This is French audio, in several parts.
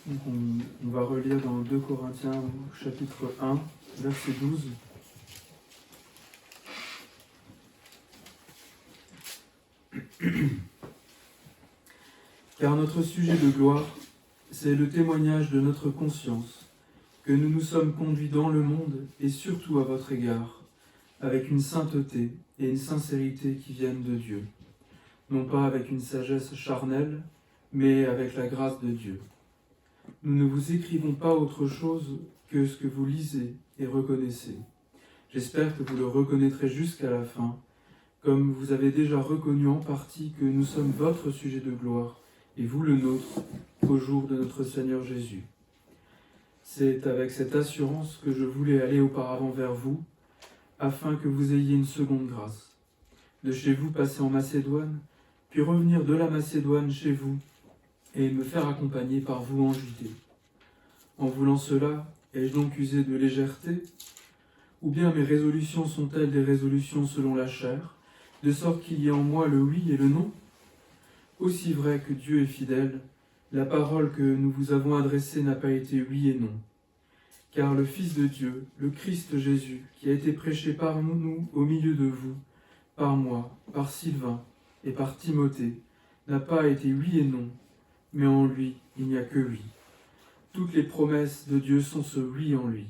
Donc on va relire dans 2 Corinthiens chapitre 1, verset 12. Car notre sujet de gloire, c'est le témoignage de notre conscience, que nous nous sommes conduits dans le monde et surtout à votre égard, avec une sainteté et une sincérité qui viennent de Dieu, non pas avec une sagesse charnelle, mais avec la grâce de Dieu. Nous ne vous écrivons pas autre chose que ce que vous lisez et reconnaissez. J'espère que vous le reconnaîtrez jusqu'à la fin, comme vous avez déjà reconnu en partie que nous sommes votre sujet de gloire, et vous le nôtre, au jour de notre Seigneur Jésus. C'est avec cette assurance que je voulais aller auparavant vers vous, afin que vous ayez une seconde grâce. De chez vous passer en Macédoine, puis revenir de la Macédoine chez vous, et me faire accompagner par vous en Judée. En voulant cela, ai-je donc usé de légèreté? Ou bien mes résolutions sont-elles des résolutions selon la chair, de sorte qu'il y ait en moi le oui et le non? Aussi vrai que Dieu est fidèle, la parole que nous vous avons adressée n'a pas été oui et non. Car le Fils de Dieu, le Christ Jésus, qui a été prêché par nous au milieu de vous, par moi, par Sylvain et par Timothée, n'a pas été oui et non, mais en lui, il n'y a que oui. Toutes les promesses de Dieu sont ce oui en lui.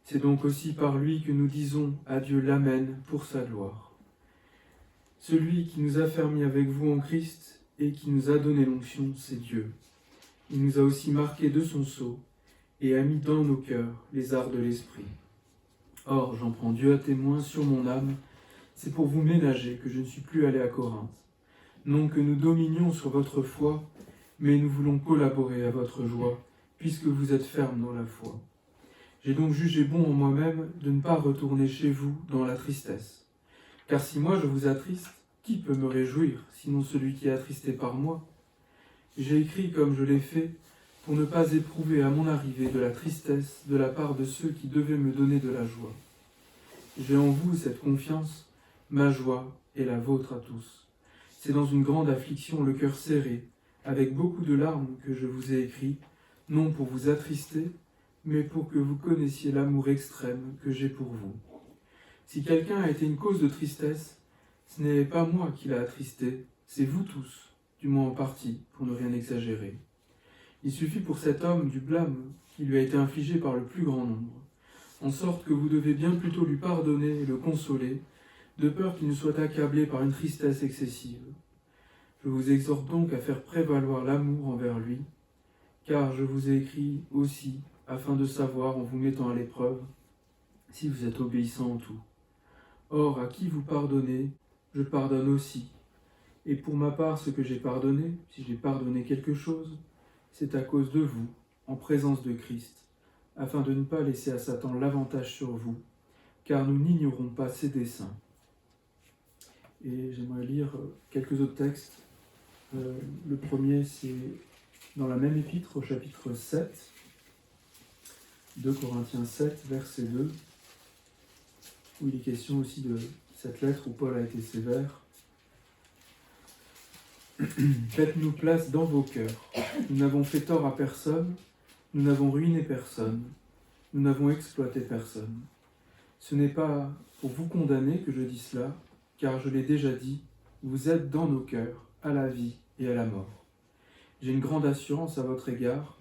C'est donc aussi par lui que nous disons à Dieu l'Amen pour sa gloire. Celui qui nous a fermis avec vous en Christ et qui nous a donné l'onction, c'est Dieu. Il nous a aussi marqués de son sceau et a mis dans nos cœurs les arts de l'esprit. Or, j'en prends Dieu à témoin sur mon âme, c'est pour vous ménager que je ne suis plus allé à Corinthe. Non que nous dominions sur votre foi, mais nous voulons collaborer à votre joie, puisque vous êtes fermes dans la foi. J'ai donc jugé bon en moi-même de ne pas retourner chez vous dans la tristesse. Car si moi je vous attriste, qui peut me réjouir, sinon celui qui est attristé par moi? J'ai écrit comme je l'ai fait, pour ne pas éprouver à mon arrivée de la tristesse de la part de ceux qui devaient me donner de la joie. J'ai en vous cette confiance, ma joie est la vôtre à tous. C'est dans une grande affliction, le cœur serré, avec beaucoup de larmes que je vous ai écrit, non pour vous attrister, mais pour que vous connaissiez l'amour extrême que j'ai pour vous. Si quelqu'un a été une cause de tristesse, ce n'est pas moi qui l'a attristé, c'est vous tous, du moins en partie, pour ne rien exagérer. Il suffit pour cet homme du blâme qui lui a été infligé par le plus grand nombre, en sorte que vous devez bien plutôt lui pardonner et le consoler, de peur qu'il ne soit accablé par une tristesse excessive. Je vous exhorte donc à faire prévaloir l'amour envers lui, car je vous ai écrit aussi afin de savoir, en vous mettant à l'épreuve, si vous êtes obéissant en tout. Or, à qui vous pardonnez, je pardonne aussi. Et pour ma part, ce que j'ai pardonné, si j'ai pardonné quelque chose, c'est à cause de vous, en présence de Christ, afin de ne pas laisser à Satan l'avantage sur vous, car nous n'ignorons pas ses desseins. Et j'aimerais lire quelques autres textes. Le premier, c'est dans la même épître, au chapitre 7, 2 Corinthiens 7, verset 2, où il est question aussi de cette lettre où Paul a été sévère. Faites-nous place dans vos cœurs. Nous n'avons fait tort à personne, nous n'avons ruiné personne, nous n'avons exploité personne. Ce n'est pas pour vous condamner que je dis cela, car je l'ai déjà dit, vous êtes dans nos cœurs, à la vie et à la mort. J'ai une grande assurance à votre égard,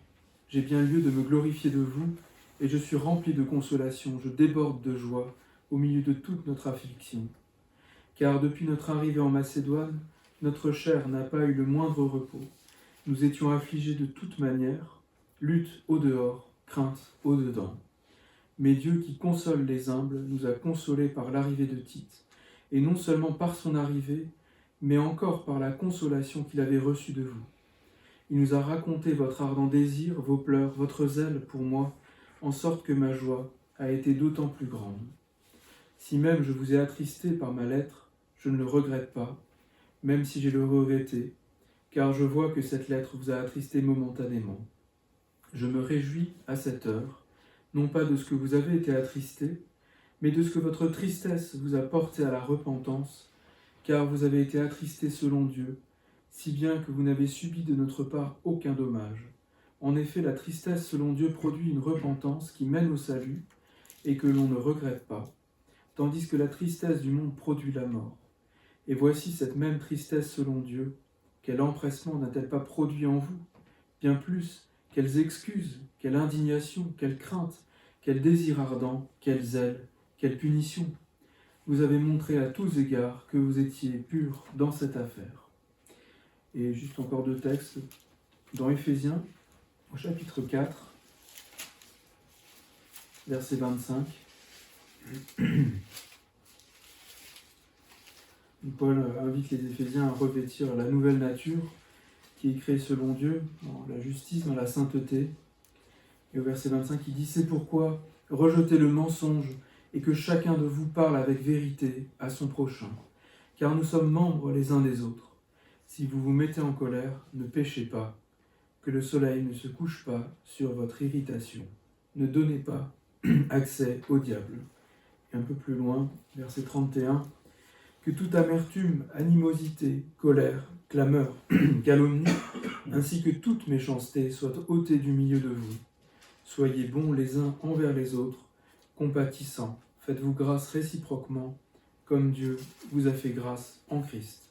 j'ai bien lieu de me glorifier de vous, et je suis rempli de consolation, je déborde de joie au milieu de toute notre affliction. Car depuis notre arrivée en Macédoine, notre chair n'a pas eu le moindre repos. Nous étions affligés de toute manière, lutte au dehors, crainte au dedans. Mais Dieu qui console les humbles nous a consolés par l'arrivée de Tite, et non seulement par son arrivée, mais encore par la consolation qu'il avait reçue de vous. Il nous a raconté votre ardent désir, vos pleurs, votre zèle pour moi, en sorte que ma joie a été d'autant plus grande. Si même je vous ai attristé par ma lettre, je ne le regrette pas, même si j'ai le regretté, car je vois que cette lettre vous a attristé momentanément. Je me réjouis à cette heure, non pas de ce que vous avez été attristé, mais de ce que votre tristesse vous a porté à la repentance, car vous avez été attristé selon Dieu, si bien que vous n'avez subi de notre part aucun dommage, En effet, la tristesse selon Dieu produit une repentance qui mène au salut et que l'on ne regrette pas, tandis que la tristesse du monde produit la mort. Et voici cette même tristesse selon Dieu, quel empressement n'a-t-elle pas produit en vous? Bien plus, quelles excuses, quelle indignation, quelle crainte, quel désir ardent, quel zèle, quelle punition. Vous avez montré à tous égards que vous étiez purs dans cette affaire. Et juste encore 2 textes, dans Éphésiens, au chapitre 4, verset 25. Paul invite les Éphésiens à revêtir la nouvelle nature qui est créée selon Dieu, dans la justice, dans la sainteté. Et au verset 25, il dit « C'est pourquoi rejetez le mensonge et que chacun de vous parle avec vérité à son prochain, car nous sommes membres les uns des autres. Si vous vous mettez en colère, ne péchez pas, que le soleil ne se couche pas sur votre irritation. Ne donnez pas accès au diable. » Et un peu plus loin, verset 31, « Que toute amertume, animosité, colère, clameur, calomnie, ainsi que toute méchanceté soit ôtée du milieu de vous. Soyez bons les uns envers les autres, compatissants, faites-vous grâce réciproquement, comme Dieu vous a fait grâce en Christ. »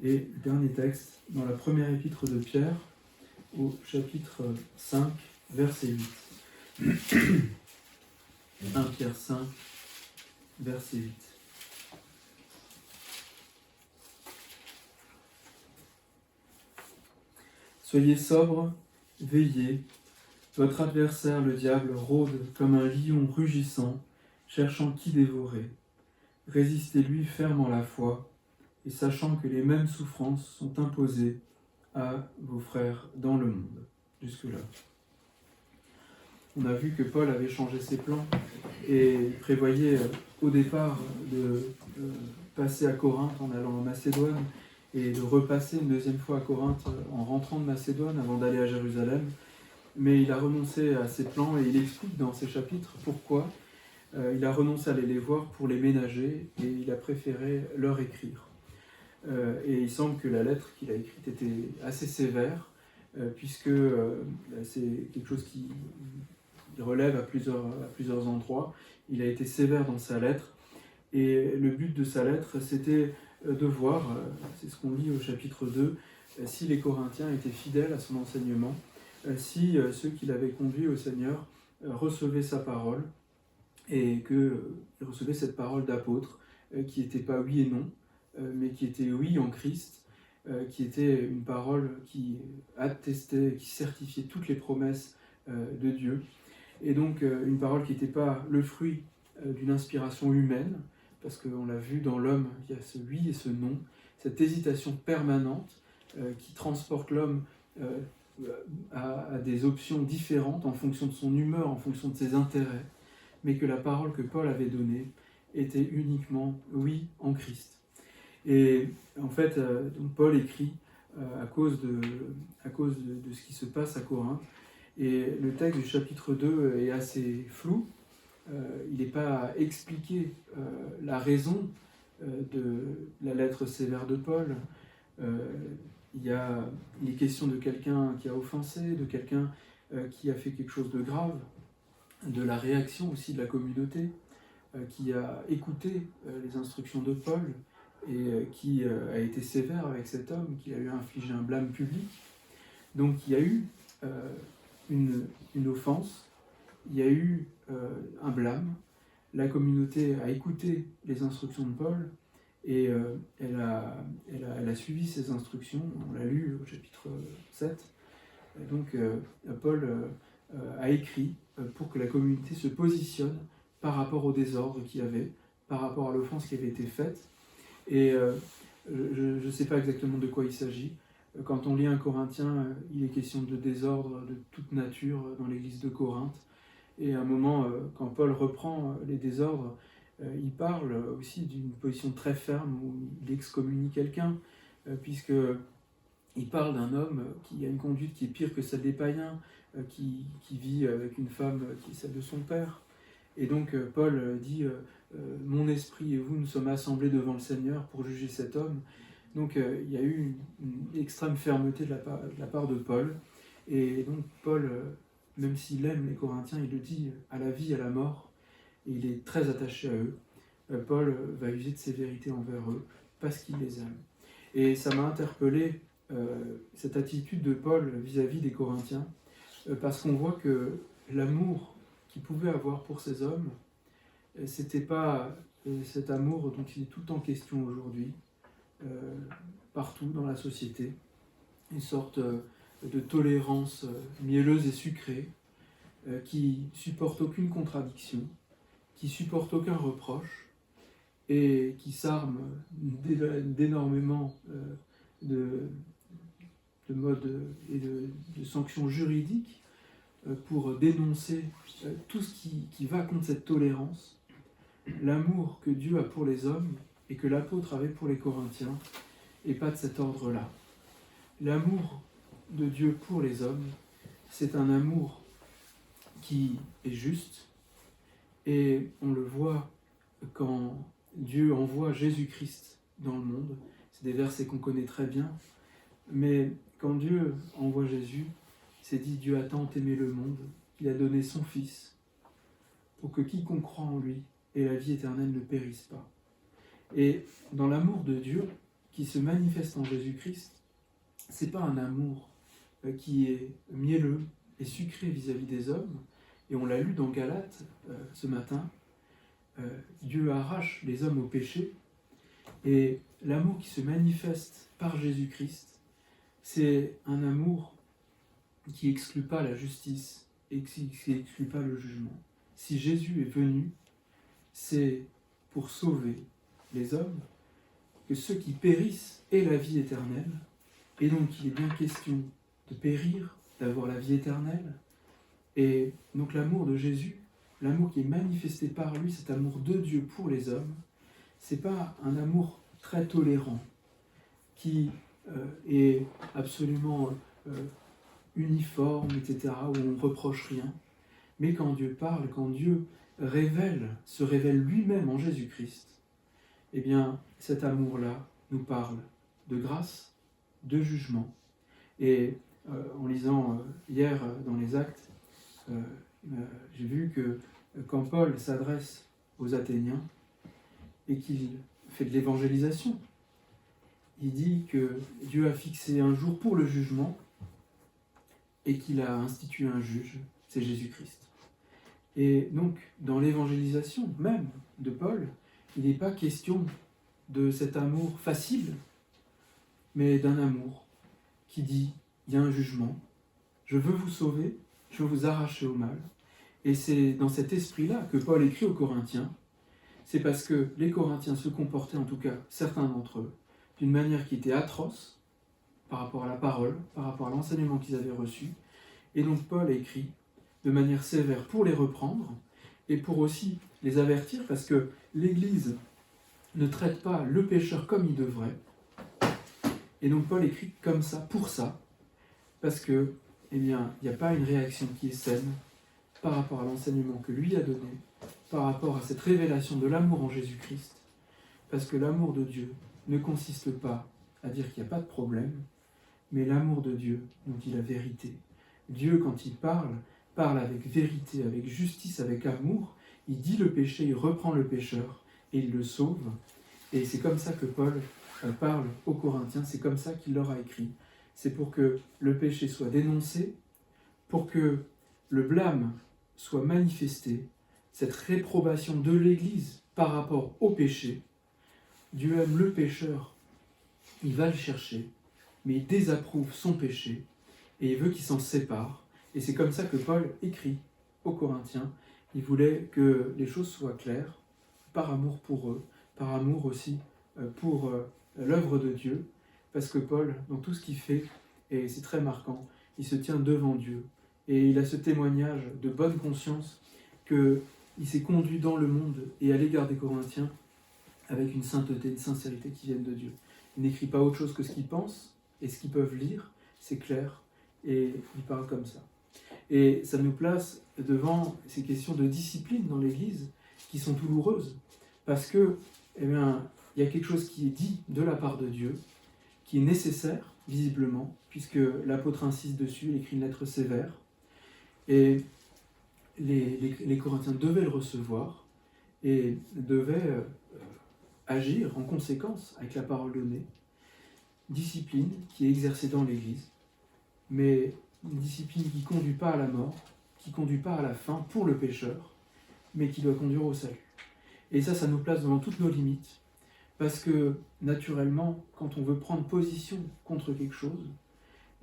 Et le dernier texte, dans la première épître de Pierre, au chapitre 5, verset 8. 1 Pierre 5, verset 8. Soyez sobres, veillez. Votre adversaire, le diable, rôde comme un lion rugissant, cherchant qui dévorer. Résistez-lui fermement la foi, et sachant que les mêmes souffrances sont imposées à vos frères dans le monde. Jusque-là. On a vu que Paul avait changé ses plans et prévoyait au départ de passer à Corinthe en allant en Macédoine et de repasser une deuxième fois à Corinthe en rentrant de Macédoine avant d'aller à Jérusalem. Mais il a renoncé à ses plans et il explique dans ses chapitres pourquoi il a renoncé à aller les voir pour les ménager et il a préféré leur écrire. Et il semble que la lettre qu'il a écrite était assez sévère puisque c'est quelque chose qui relève à plusieurs endroits. Il a été sévère dans sa lettre et le but de sa lettre c'était de voir, c'est ce qu'on lit au chapitre 2, si les Corinthiens étaient fidèles à son enseignement, si ceux qui l'avaient conduit au Seigneur recevaient sa parole et qu'ils recevaient cette parole d'apôtre qui n'était pas oui et non, mais qui était oui en Christ, qui était une parole qui attestait, qui certifiait toutes les promesses de Dieu, et donc une parole qui n'était pas le fruit d'une inspiration humaine, parce qu'on l'a vu dans l'homme, il y a ce oui et ce non, cette hésitation permanente qui transporte l'homme à des options différentes en fonction de son humeur, en fonction de ses intérêts, mais que la parole que Paul avait donnée était uniquement oui en Christ. Et en fait, donc Paul écrit à cause de ce qui se passe à Corinthe, et le texte du chapitre 2 est assez flou. Il n'est pas expliqué la raison de la lettre sévère de Paul. Il est question de quelqu'un qui a offensé, de quelqu'un qui a fait quelque chose de grave, de la réaction aussi de la communauté, qui a écouté les instructions de Paul et qui a été sévère avec cet homme, qui a eu infligé un blâme public. Donc il y a eu une offense, il y a eu un blâme, la communauté a écouté les instructions de Paul et elle a suivi ces instructions, on l'a lu au chapitre 7. Et donc Paul a écrit pour que la communauté se positionne par rapport au désordre qu'il y avait, par rapport à l'offense qui avait été faite. Et je ne sais pas exactement de quoi il s'agit. Quand on lit un Corinthien, il est question de désordre de toute nature dans l'église de Corinthe. Et à un moment, quand Paul reprend les désordres, il parle aussi d'une position très ferme où il excommunie quelqu'un, puisqu'il parle d'un homme qui a une conduite qui est pire que celle des païens, qui vit avec une femme qui est celle de son père. Et donc Paul dit « Mon esprit et vous, nous sommes assemblés devant le Seigneur pour juger cet homme ». Donc il y a eu une extrême fermeté de la part de Paul. Et donc Paul, même s'il aime les Corinthiens, il le dit à la vie, à la mort, et il est très attaché à eux. Paul va user de sévérité envers eux parce qu'il les aime. Et ça m'a interpellé, cette attitude de Paul vis-à-vis des Corinthiens, parce qu'on voit que l'amour qu'il pouvait avoir pour ces hommes, c'était pas cet amour dont il est tout le temps question aujourd'hui, partout dans la société, une sorte de tolérance mielleuse et sucrée, qui supporte aucune contradiction, qui supporte aucun reproche, et qui s'arme d'énormément de modes et de sanctions juridiques pour dénoncer tout ce qui va contre cette tolérance. L'amour que Dieu a pour les hommes et que l'apôtre avait pour les Corinthiens n'est pas de cet ordre-là. L'amour de Dieu pour les hommes, c'est un amour qui est juste, et on le voit quand Dieu envoie Jésus-Christ dans le monde. C'est des versets qu'on connaît très bien, mais quand Dieu envoie Jésus, c'est dit: Dieu a tant aimé le monde qu'il a donné son Fils pour que quiconque croit en lui ait la vie éternelle ne périsse pas. Et dans l'amour de Dieu qui se manifeste en Jésus-Christ, c'est pas un amour qui est mielleux et sucré vis-à-vis des hommes, et on l'a lu dans Galates ce matin. Dieu arrache les hommes au péché, et l'amour qui se manifeste par Jésus-Christ, c'est un amour qui n'exclut pas la justice et qui n'exclut pas le jugement. Si Jésus est venu, c'est pour sauver les hommes, que ceux qui périssent aient la vie éternelle, et donc il est bien question de périr, d'avoir la vie éternelle. Et donc l'amour de Jésus, l'amour qui est manifesté par lui, cet amour de Dieu pour les hommes, c'est pas un amour très tolérant, qui est absolument uniforme, etc., où on ne reproche rien. Mais quand Dieu parle, quand Dieu se révèle lui-même en Jésus-Christ, eh bien, cet amour-là nous parle de grâce, de jugement. Et en lisant hier dans les Actes, j'ai vu que quand Paul s'adresse aux Athéniens et qu'il fait de l'évangélisation, il dit que Dieu a fixé un jour pour le jugement et qu'il a institué un juge, c'est Jésus-Christ. Et donc, dans l'évangélisation même de Paul, il n'est pas question de cet amour facile, mais d'un amour qui dit: il y a un jugement, je veux vous sauver, je veux vous arracher au mal. Et c'est dans cet esprit-là que Paul écrit aux Corinthiens. C'est parce que les Corinthiens se comportaient, en tout cas certains d'entre eux, d'une manière qui était atroce par rapport à la parole, par rapport à l'enseignement qu'ils avaient reçu. Et donc Paul écrit de manière sévère pour les reprendre et pour aussi les avertir, parce que l'Église ne traite pas le pécheur comme il devrait. Et donc Paul écrit comme ça, parce que, eh bien, il n'y a pas une réaction qui est saine par rapport à l'enseignement que lui a donné, par rapport à cette révélation de l'amour en Jésus-Christ, parce que l'amour de Dieu ne consiste pas à dire qu'il n'y a pas de problème, mais l'amour de Dieu nous dit la vérité. Dieu, quand il parle avec vérité, avec justice, avec amour. Il dit le péché, il reprend le pécheur et il le sauve. Et c'est comme ça que Paul parle aux Corinthiens, c'est comme ça qu'il leur a écrit. C'est pour que le péché soit dénoncé, pour que le blâme soit manifesté, cette réprobation de l'Église par rapport au péché. Dieu aime le pécheur, il va le chercher, mais il désapprouve son péché et il veut qu'il s'en sépare. Et c'est comme ça que Paul écrit aux Corinthiens. Il voulait que les choses soient claires, par amour pour eux, par amour aussi pour l'œuvre de Dieu, parce que Paul, dans tout ce qu'il fait, et c'est très marquant, il se tient devant Dieu, et il a ce témoignage de bonne conscience qu'il s'est conduit dans le monde et à l'égard des Corinthiens avec une sainteté, une sincérité qui viennent de Dieu. Il n'écrit pas autre chose que ce qu'il pense et ce qu'ils peuvent lire, c'est clair, et il parle comme ça. Et ça nous place devant ces questions de discipline dans l'Église qui sont douloureuses, parce que, eh bien, il y a quelque chose qui est dit de la part de Dieu, qui est nécessaire, visiblement, puis puisque l'apôtre insiste dessus, il écrit une lettre sévère, et les Corinthiens devaient le recevoir, et devaient agir en conséquence avec la parole donnée. Discipline qui est exercée dans l'Église, mais une discipline qui ne conduit pas à la mort, qui ne conduit pas à la fin pour le pécheur, mais qui doit conduire au salut. Et ça nous place devant toutes nos limites, parce que, naturellement, quand on veut prendre position contre quelque chose,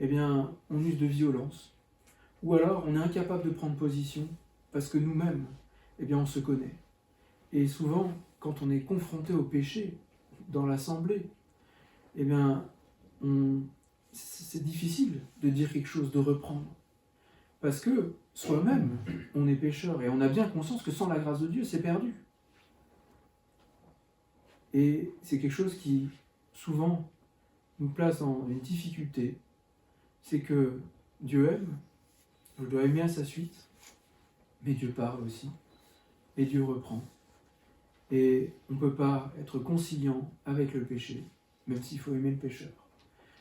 eh bien, on use de violence, ou alors on est incapable de prendre position, parce que nous-mêmes, eh bien, on se connaît. Et souvent, quand on est confronté au péché dans l'assemblée, eh bien, c'est difficile de dire quelque chose, de reprendre. Parce que soi-même, on est pécheur et on a bien conscience que sans la grâce de Dieu, c'est perdu. Et c'est quelque chose qui, souvent, nous place dans une difficulté. C'est que Dieu aime, on doit aimer à sa suite, mais Dieu parle aussi, et Dieu reprend. Et on ne peut pas être conciliant avec le péché, même s'il faut aimer le pécheur.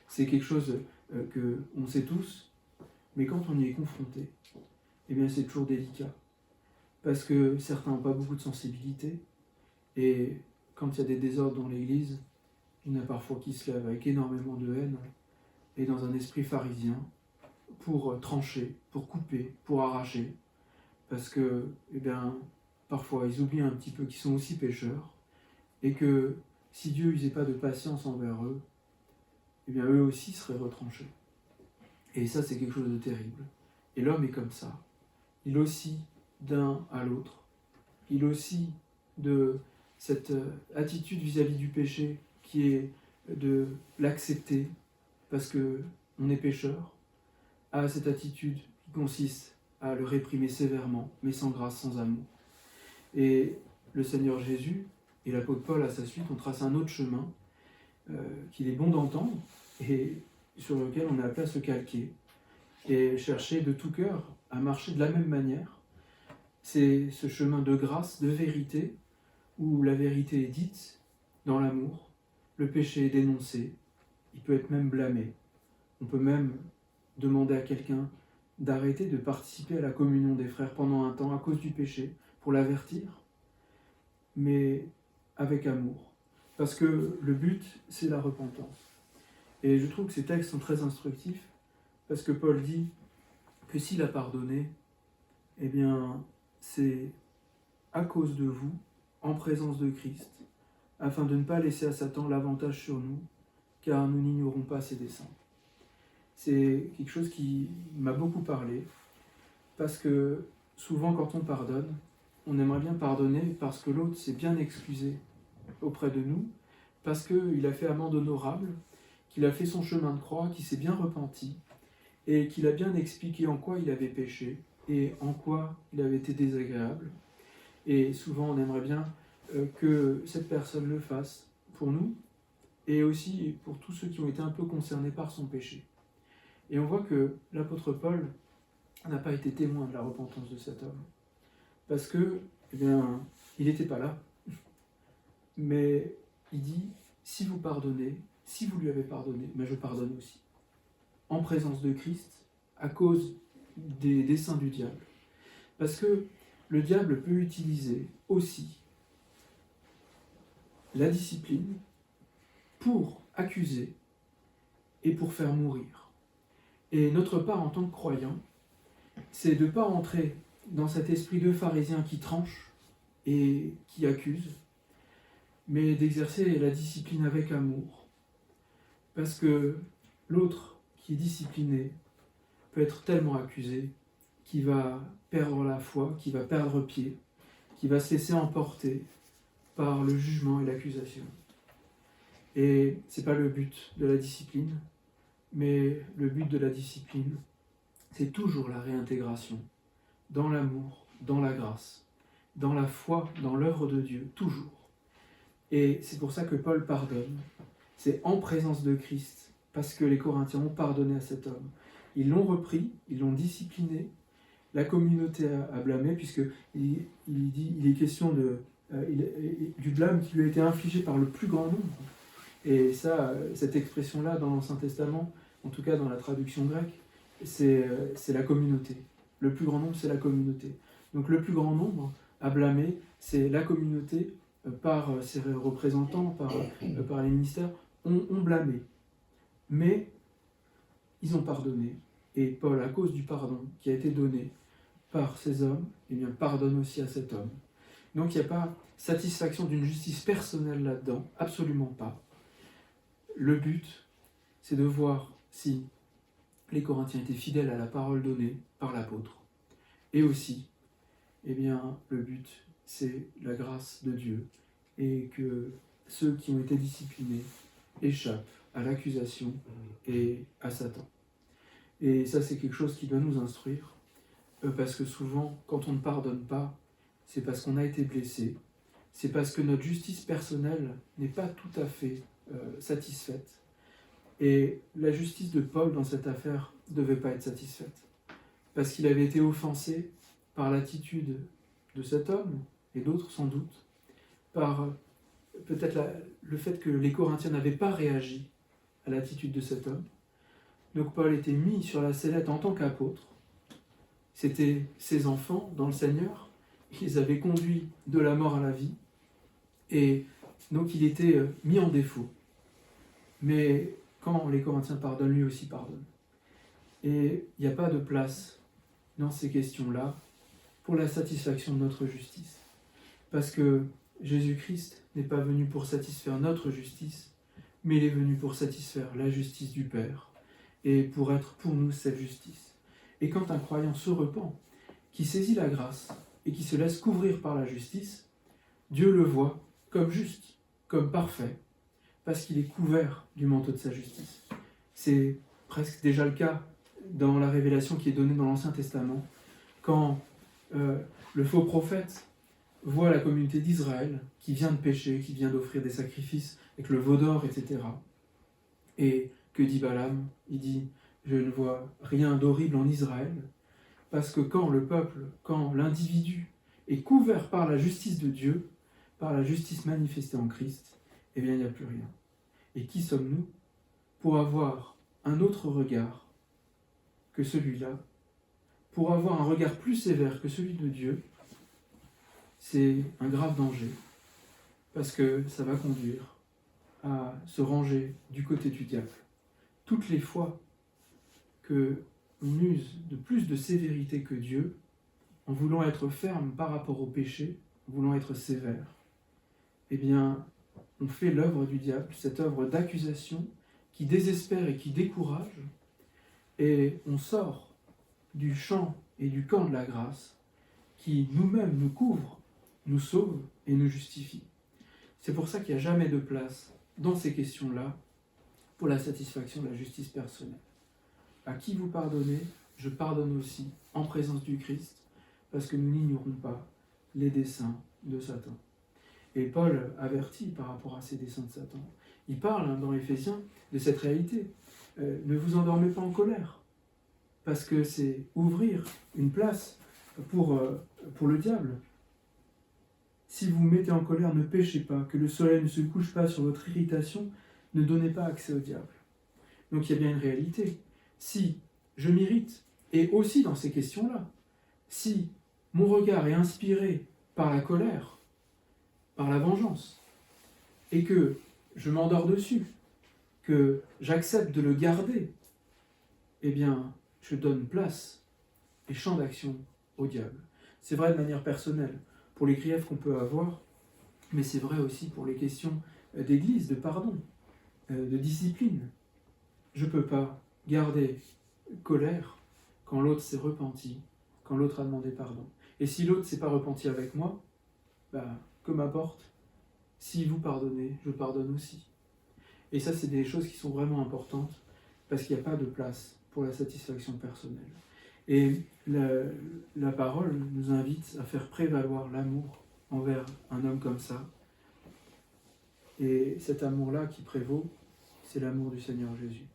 C'est quelque chose qu'on sait tous, mais quand on y est confronté, eh bien c'est toujours délicat. Parce que certains n'ont pas beaucoup de sensibilité, et quand il y a des désordres dans l'Église, il y en a parfois qui se lèvent avec énormément de haine, et dans un esprit pharisien, pour trancher, pour couper, pour arracher, parce que, eh bien, parfois ils oublient un petit peu qu'ils sont aussi pécheurs, et que si Dieu n'usait pas de patience envers eux, eh bien eux aussi seraient retranchés. Et ça, c'est quelque chose de terrible. Et l'homme est comme ça. Il oscille d'un à l'autre. Il oscille de cette attitude vis-à-vis du péché qui est de l'accepter parce qu'on est pécheur, à cette attitude qui consiste à le réprimer sévèrement, mais sans grâce, sans amour. Et le Seigneur Jésus et l'apôtre Paul à sa suite ont tracé un autre chemin qu'il est bon d'entendre et sur lequel on a appelé à se calquer et chercher de tout cœur à marcher de la même manière. C'est ce chemin de grâce, de vérité, où la vérité est dite dans l'amour, le péché est dénoncé, il peut être même blâmé. On peut même demander à quelqu'un d'arrêter de participer à la communion des frères pendant un temps à cause du péché, pour l'avertir, mais avec amour. Parce que le but, c'est la repentance. Et je trouve que ces textes sont très instructifs, parce que Paul dit que s'il a pardonné, eh bien, c'est à cause de vous, en présence de Christ, afin de ne pas laisser à Satan l'avantage sur nous, car nous n'ignorons pas ses desseins. C'est quelque chose qui m'a beaucoup parlé, parce que souvent quand on pardonne, on aimerait bien pardonner parce que l'autre s'est bien excusé auprès de nous, parce qu'il a fait amende honorable, qu'il a fait son chemin de croix, qu'il s'est bien repenti, et qu'il a bien expliqué en quoi il avait péché, et en quoi il avait été désagréable. Et souvent on aimerait bien que cette personne le fasse pour nous, et aussi pour tous ceux qui ont été un peu concernés par son péché. Et on voit que l'apôtre Paul n'a pas été témoin de la repentance de cet homme. Parce que, eh bien, il n'était pas là. Mais il dit, si vous pardonnez, si vous lui avez pardonné, mais je pardonne aussi. En présence de Christ, à cause des desseins du diable. Parce que le diable peut utiliser aussi la discipline pour accuser et pour faire mourir. Et notre part en tant que croyant, c'est de ne pas entrer dans cet esprit de pharisien qui tranche et qui accuse, mais d'exercer la discipline avec amour. Parce que l'autre qui est discipliné peut être tellement accusé qu'il va perdre la foi, qu'il va perdre pied, qu'il va se laisser emporter par le jugement et l'accusation. Et ce n'est pas le but de la discipline, mais le but de la discipline, c'est toujours la réintégration dans l'amour, dans la grâce, dans la foi, dans l'œuvre de Dieu, toujours. Et c'est pour ça que Paul pardonne. C'est en présence de Christ, parce que les Corinthiens ont pardonné à cet homme. Ils l'ont repris, ils l'ont discipliné, la communauté a blâmé, puisqu'il est question du blâme qui lui a été infligé par le plus grand nombre. Et ça, cette expression-là, dans l'Ancien Testament, en tout cas dans la traduction grecque, c'est la communauté. Le plus grand nombre, c'est la communauté. Donc le plus grand nombre à blâmer, c'est la communauté par ses représentants, par les ministères, ont blâmé. Mais ils ont pardonné. Et Paul, à cause du pardon qui a été donné par ces hommes, eh bien, pardonne aussi à cet homme. Donc il n'y a pas satisfaction d'une justice personnelle là-dedans, absolument pas. Le but, c'est de voir si les Corinthiens étaient fidèles à la parole donnée par l'apôtre. Et aussi, eh bien, le but, c'est la grâce de Dieu et que ceux qui ont été disciplinés échappent à l'accusation et à Satan. Et ça, c'est quelque chose qui doit nous instruire, parce que souvent, quand on ne pardonne pas, c'est parce qu'on a été blessé, c'est parce que notre justice personnelle n'est pas tout à fait satisfaite. Et la justice de Paul dans cette affaire ne devait pas être satisfaite, parce qu'il avait été offensé par l'attitude de cet homme, et d'autres sans doute, par peut-être le fait que les Corinthiens n'avaient pas réagi à l'attitude de cet homme. Donc Paul était mis sur la sellette en tant qu'apôtre. C'était ses enfants dans le Seigneur. Ils avaient conduit de la mort à la vie. Et donc il était mis en défaut. Mais quand les Corinthiens pardonnent, lui aussi pardonne. Et il n'y a pas de place dans ces questions-là pour la satisfaction de notre justice. Parce que Jésus-Christ n'est pas venu pour satisfaire notre justice, mais il est venu pour satisfaire la justice du Père et pour être pour nous cette justice. Et quand un croyant se repent, qui saisit la grâce et qui se laisse couvrir par la justice, Dieu le voit comme juste, comme parfait, parce qu'il est couvert du manteau de sa justice. C'est presque déjà le cas dans la révélation qui est donnée dans l'Ancien Testament, quand le faux prophète voit la communauté d'Israël qui vient de pécher, qui vient d'offrir des sacrifices avec le veau d'or, etc. Et que dit Balaam? Il dit « Je ne vois rien d'horrible en Israël », parce que quand le peuple, quand l'individu est couvert par la justice de Dieu, par la justice manifestée en Christ, eh bien il n'y a plus rien. Et qui sommes-nous pour avoir un autre regard que celui-là, pour avoir un regard plus sévère que celui de Dieu? C'est un grave danger, parce que ça va conduire à se ranger du côté du diable. Toutes les fois qu'on use de plus de sévérité que Dieu, en voulant être ferme par rapport au péché, en voulant être sévère, eh bien, on fait l'œuvre du diable, cette œuvre d'accusation qui désespère et qui décourage, et on sort du champ et du camp de la grâce qui nous-mêmes nous couvre, nous sauve et nous justifie. C'est pour ça qu'il n'y a jamais de place dans ces questions-là pour la satisfaction de la justice personnelle. À qui vous pardonnez, je pardonne aussi en présence du Christ, parce que nous n'ignorons pas les desseins de Satan. Et Paul avertit par rapport à ces desseins de Satan. Il parle dans Éphésiens de cette réalité. Ne vous endormez pas en colère, parce que c'est ouvrir une place pour le diable. Si vous vous mettez en colère, ne péchez pas, que le soleil ne se couche pas sur votre irritation, ne donnez pas accès au diable. Donc il y a bien une réalité. Si je m'irrite, et aussi dans ces questions-là, si mon regard est inspiré par la colère, par la vengeance, et que je m'endors dessus, que j'accepte de le garder, eh bien, je donne place et champ d'action au diable. C'est vrai de manière personnelle, pour les griefs qu'on peut avoir, mais c'est vrai aussi pour les questions d'église, de pardon, de discipline. Je ne peux pas garder colère quand l'autre s'est repenti, quand l'autre a demandé pardon. Et si l'autre ne s'est pas repenti avec moi, que m'importe? Si vous pardonnez, je pardonne aussi. Et ça, c'est des choses qui sont vraiment importantes, parce qu'il n'y a pas de place pour la satisfaction personnelle. Et la parole nous invite à faire prévaloir l'amour envers un homme comme ça. Et cet amour-là qui prévaut, c'est l'amour du Seigneur Jésus.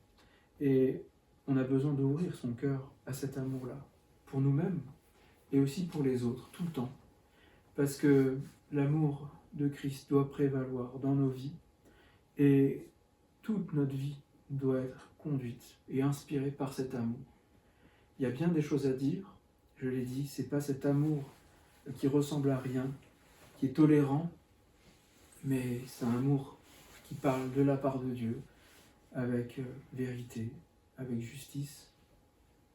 Et on a besoin d'ouvrir son cœur à cet amour-là, pour nous-mêmes et aussi pour les autres, tout le temps. Parce que l'amour de Christ doit prévaloir dans nos vies, et toute notre vie doit être conduite et inspirée par cet amour. Il y a bien des choses à dire, je l'ai dit, c'est pas cet amour qui ressemble à rien, qui est tolérant, mais c'est un amour qui parle de la part de Dieu, avec vérité, avec justice,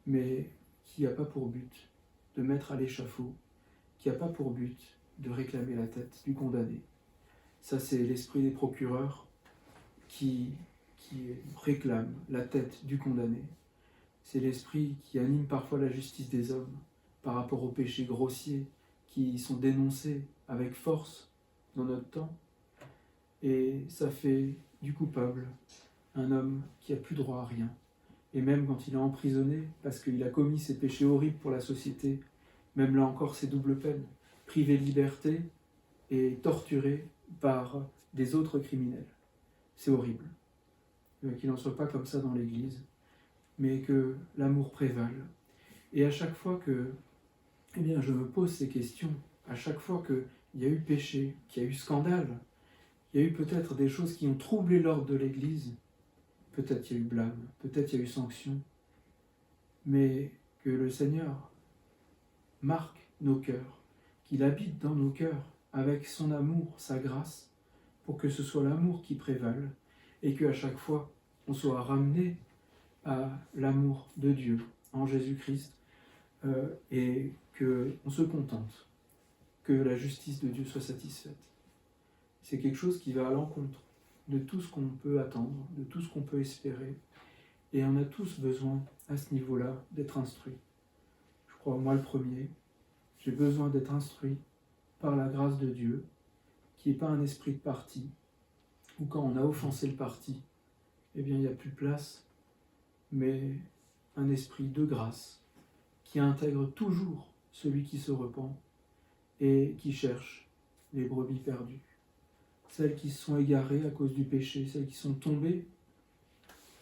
mais qui n'a pas pour but de mettre à l'échafaud, qui n'a pas pour but de réclamer la tête du condamné. Ça, c'est l'esprit des procureurs qui réclame la tête du condamné. C'est l'esprit qui anime parfois la justice des hommes par rapport aux péchés grossiers qui sont dénoncés avec force dans notre temps. Et ça fait du coupable un homme qui n'a plus droit à rien. Et même quand il est emprisonné parce qu'il a commis ces péchés horribles pour la société, même là encore c'est double peine, privé de liberté et torturé par des autres criminels. C'est horrible. Qu'il n'en soit pas comme ça dans l'Église, mais que l'amour prévale. Et à chaque fois que je me pose ces questions, à chaque fois qu'il y a eu péché, qu'il y a eu scandale, il y a eu peut-être des choses qui ont troublé l'ordre de l'Église, peut-être il y a eu blâme, peut-être il y a eu sanction, mais que le Seigneur marque nos cœurs, qu'il habite dans nos cœurs avec son amour, sa grâce, pour que ce soit l'amour qui prévale, et qu'à chaque fois, on soit ramené à l'amour de Dieu en Jésus-Christ, et qu'on se contente que la justice de Dieu soit satisfaite. C'est quelque chose qui va à l'encontre de tout ce qu'on peut attendre, de tout ce qu'on peut espérer, et on a tous besoin, à ce niveau-là, d'être instruits. Je crois, moi le premier, j'ai besoin d'être instruit par la grâce de Dieu, qui n'est pas un esprit de parti, ou quand on a offensé le parti, il n'y a plus de place, mais un esprit de grâce qui intègre toujours celui qui se repent et qui cherche les brebis perdues. Celles qui se sont égarées à cause du péché, celles qui sont tombées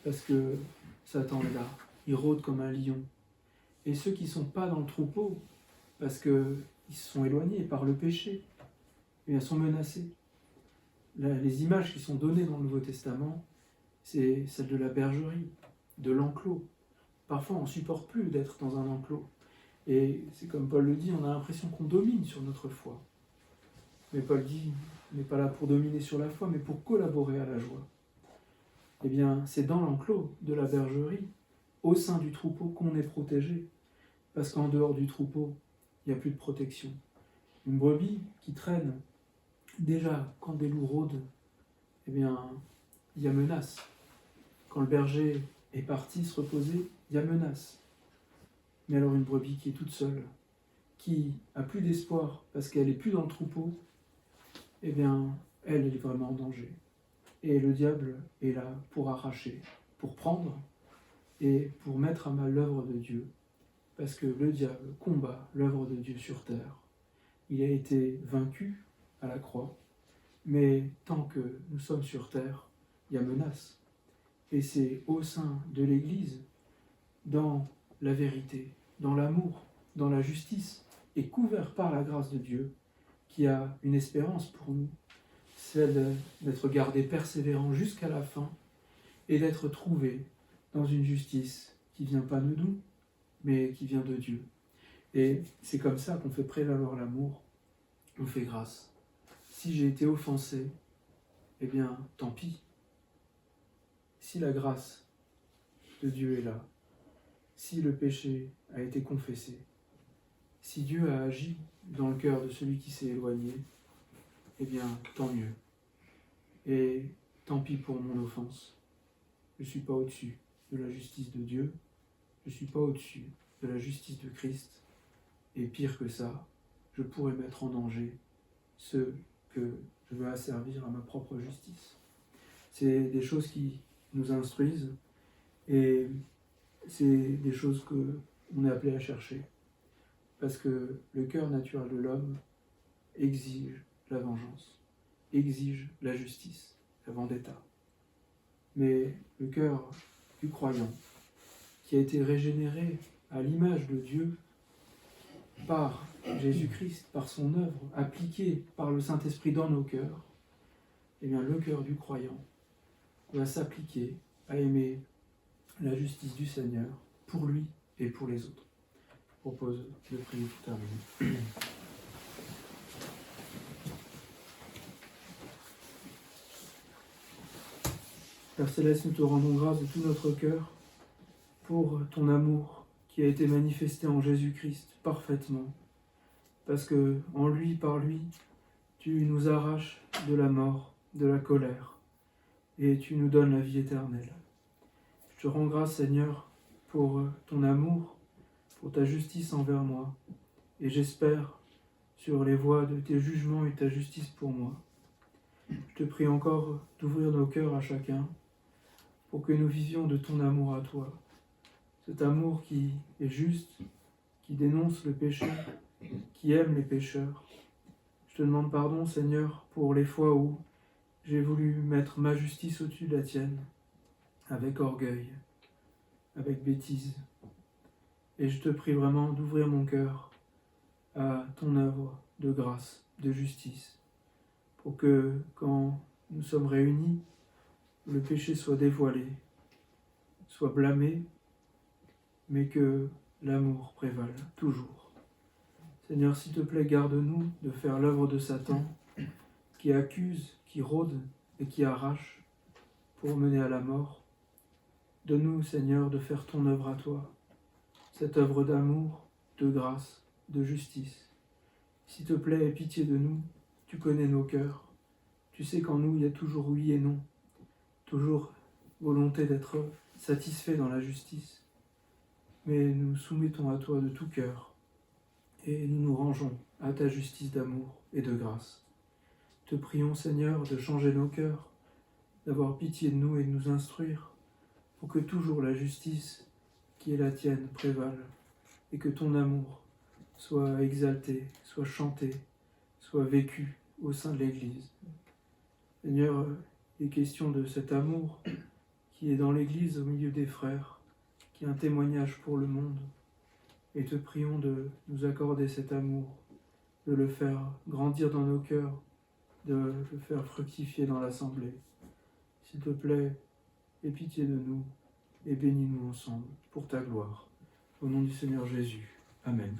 parce que Satan est là, il rôde comme un lion. Et ceux qui ne sont pas dans le troupeau parce qu'ils se sont éloignés par le péché, ils sont menacés. Les images qui sont données dans le Nouveau Testament, c'est celle de la bergerie, de l'enclos. Parfois, on ne supporte plus d'être dans un enclos. Et c'est comme Paul le dit, on a l'impression qu'on domine sur notre foi. Mais Paul dit, on n'est pas là pour dominer sur la foi, mais pour collaborer à la joie. C'est dans l'enclos de la bergerie, au sein du troupeau, qu'on est protégé. Parce qu'en dehors du troupeau, il n'y a plus de protection. Une brebis qui traîne, déjà, quand des loups rôdent, il y a menace. Quand le berger est parti se reposer, il y a menace. Mais alors une brebis qui est toute seule, qui a plus d'espoir parce qu'elle n'est plus dans le troupeau, elle est vraiment en danger. Et le diable est là pour arracher, pour prendre et pour mettre à mal l'œuvre de Dieu. Parce que le diable combat l'œuvre de Dieu sur terre. Il a été vaincu à la croix, mais tant que nous sommes sur terre, il y a menace. Et c'est au sein de l'Église, dans la vérité, dans l'amour, dans la justice, et couvert par la grâce de Dieu, qu'il y a une espérance pour nous, celle d'être gardé persévérant jusqu'à la fin, et d'être trouvé dans une justice qui ne vient pas de nous, mais qui vient de Dieu. Et c'est comme ça qu'on fait prévaloir l'amour, on fait grâce. Si j'ai été offensé, tant pis. Si la grâce de Dieu est là, si le péché a été confessé, si Dieu a agi dans le cœur de celui qui s'est éloigné, tant mieux. Et tant pis pour mon offense. Je ne suis pas au-dessus de la justice de Dieu, je ne suis pas au-dessus de la justice de Christ, et pire que ça, je pourrais mettre en danger ceux que je veux asservir à ma propre justice. C'est des choses qui nous instruisent, et c'est des choses qu'on est appelé à chercher, parce que le cœur naturel de l'homme exige la vengeance, exige la justice, la vendetta. Mais le cœur du croyant, qui a été régénéré à l'image de Dieu par Jésus-Christ, par son œuvre appliquée par le Saint-Esprit dans nos cœurs, le cœur du croyant va s'appliquer à aimer la justice du Seigneur pour lui et pour les autres. Je propose de prier pour terminer. Père Céleste, nous te rendons grâce de tout notre cœur pour ton amour qui a été manifesté en Jésus-Christ parfaitement, parce que en lui, par lui, tu nous arraches de la mort, de la colère, et tu nous donnes la vie éternelle. Je te rends grâce, Seigneur, pour ton amour, pour ta justice envers moi, et j'espère sur les voies de tes jugements et ta justice pour moi. Je te prie encore d'ouvrir nos cœurs à chacun, pour que nous vivions de ton amour à toi, cet amour qui est juste, qui dénonce le péché, qui aime les pécheurs. Je te demande pardon, Seigneur, pour les fois où j'ai voulu mettre ma justice au-dessus de la tienne, avec orgueil, avec bêtise. Et je te prie vraiment d'ouvrir mon cœur à ton œuvre de grâce, de justice, pour que quand nous sommes réunis, le péché soit dévoilé, soit blâmé, mais que l'amour prévale toujours. Seigneur, s'il te plaît, garde-nous de faire l'œuvre de Satan, qui accuse, qui rôde et qui arrache pour mener à la mort. Donne-nous, Seigneur, de faire ton œuvre à toi, cette œuvre d'amour, de grâce, de justice. S'il te plaît, aie pitié de nous, tu connais nos cœurs. Tu sais qu'en nous, il y a toujours oui et non, toujours volonté d'être satisfait dans la justice. Mais nous soumettons à toi de tout cœur et nous nous rangeons à ta justice d'amour et de grâce. Te prions, Seigneur, de changer nos cœurs, d'avoir pitié de nous et de nous instruire, pour que toujours la justice qui est la tienne prévale et que ton amour soit exalté, soit chanté, soit vécu au sein de l'Église. Seigneur, il est question de cet amour qui est dans l'Église au milieu des frères, qui est un témoignage pour le monde. Et te prions de nous accorder cet amour, de le faire grandir dans nos cœurs, de le faire fructifier dans l'assemblée. S'il te plaît, aie pitié de nous et bénis-nous ensemble pour ta gloire. Au nom du Seigneur Jésus. Amen.